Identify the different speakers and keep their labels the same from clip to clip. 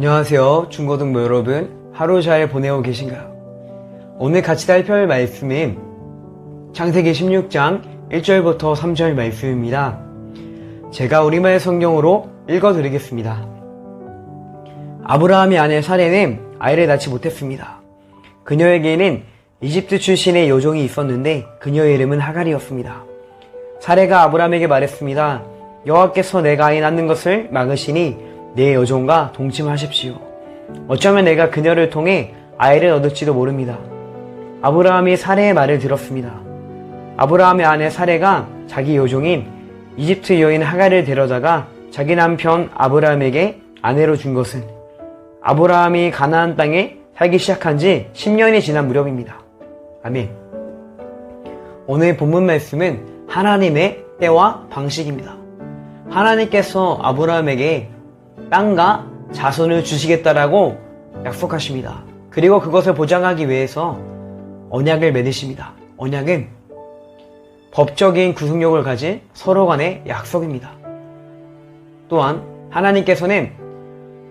Speaker 1: 안녕하세요. 중고등부 여러분, 하루 잘 보내고 계신가요? 오늘 같이 살펴볼 말씀은 창세기 16장 1절부터 3절 말씀입니다. 제가 우리말 성경으로 읽어드리겠습니다. 아브라함의 아내 사레는 아이를 낳지 못했습니다. 그녀에게는 이집트 출신의 여종이 있었는데 그녀의 이름은 하갈이었습니다. 사레가 아브라함에게 말했습니다. 여호와께서 내가 아이 낳는 것을 막으시니 내 여종과 동침하십시오. 어쩌면 내가 그녀를 통해 아이를 얻을지도 모릅니다. 아브라함이 사레의 말을 들었습니다. 아브라함의 아내 사레가 자기 여종인 이집트 여인 하갈을 데려다가 자기 남편 아브라함에게 아내로 준 것은 아브라함이 가나안 땅에 살기 시작한 지 10년이 지난 무렵입니다. 아멘. 오늘 본문 말씀은 하나님의 때와 방식입니다. 하나님께서 아브라함에게 땅과 자손을 주시겠다라고 약속하십니다. 그리고 그것을 보장하기 위해서 언약을 맺으십니다. 언약은 법적인 구속력을 가진 서로 간의 약속입니다. 또한 하나님께서는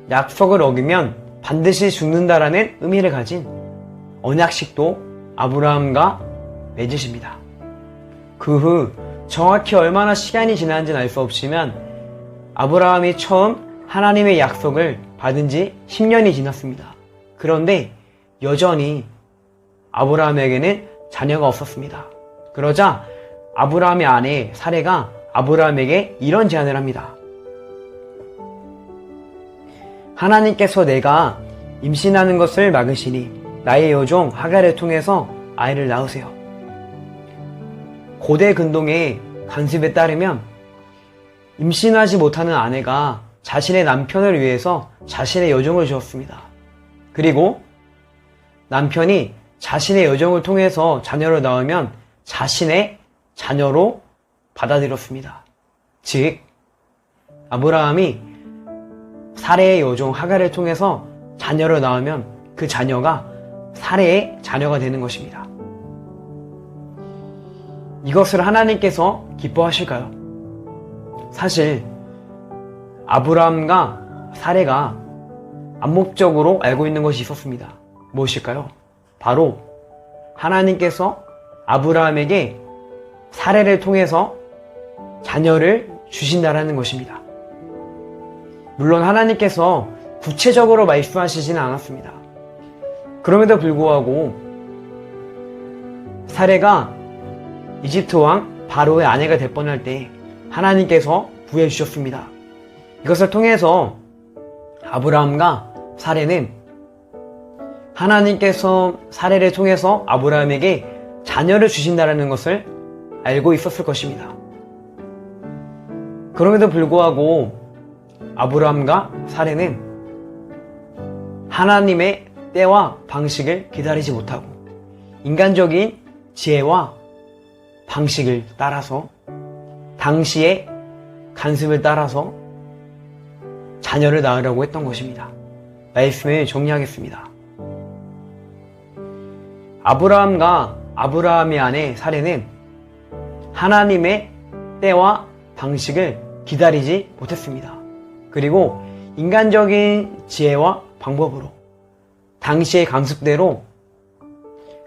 Speaker 1: 약속을 어기면 반드시 죽는다라는 의미를 가진 언약식도 아브라함과 맺으십니다. 그 후 정확히 얼마나 시간이 지났는지는 알 수 없지만 아브라함이 처음 하나님의 약속을 받은 지 10년이 지났습니다. 그런데 여전히 아브라함에게는 자녀가 없었습니다. 그러자 아브라함의 아내 사레가 아브라함에게 이런 제안을 합니다. 하나님께서 내가 임신하는 것을 막으시니 나의 여종 하갈을 통해서 아이를 낳으세요. 고대 근동의 관습에 따르면 임신하지 못하는 아내가 자신의 남편을 위해서 자신의 여종을 주었습니다. 그리고 남편이 자신의 여종을 통해서 자녀를 낳으면 자신의 자녀로 받아들였습니다. 즉, 아브라함이 사레의 여종 하갈을 통해서 자녀를 낳으면 그 자녀가 사레의 자녀가 되는 것입니다. 이것을 하나님께서 기뻐하실까요? 사실 아브라함과 사레가 암묵적으로 알고 있는 것이 있었습니다. 무엇일까요? 바로 하나님께서 아브라함에게 사레를 통해서 자녀를 주신다라는 것입니다. 물론 하나님께서 구체적으로 말씀하시지는 않았습니다. 그럼에도 불구하고 사레가 이집트 왕 바로의 아내가 될 뻔할 때 하나님께서 구해주셨습니다. 이것을 통해서 아브라함과 사레는 하나님께서 사레를 통해서 아브라함에게 자녀를 주신다는 것을 알고 있었을 것입니다. 그럼에도 불구하고 아브라함과 사레는 하나님의 때와 방식을 기다리지 못하고 인간적인 지혜와 방식을 따라서 당시의 관습을 따라서 자녀를 낳으려고 했던 것입니다. 말씀을 정리하겠습니다. 아브라함과 아브라함의 아내 사레는 하나님의 때와 방식을 기다리지 못했습니다. 그리고 인간적인 지혜와 방법으로 당시의 관습대로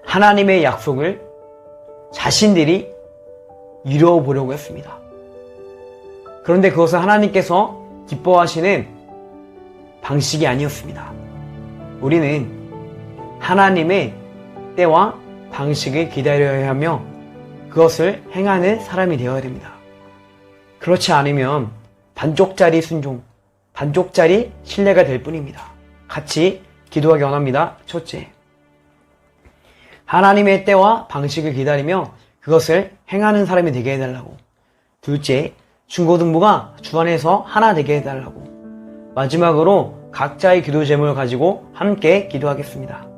Speaker 1: 하나님의 약속을 자신들이 이루어 보려고 했습니다. 그런데 그것은 하나님께서 기뻐하시는 방식이 아니었습니다. 우리는 하나님의 때와 방식을 기다려야 하며 그것을 행하는 사람이 되어야 됩니다. 그렇지 않으면 반쪽짜리 순종, 반쪽짜리 신뢰가 될 뿐입니다. 같이 기도하기 원합니다. 첫째, 하나님의 때와 방식을 기다리며 그것을 행하는 사람이 되게 해달라고. 둘째, 중고등부가 주 안에서 하나 되게 해달라고. 마지막으로 각자의 기도 제목을 가지고 함께 기도하겠습니다.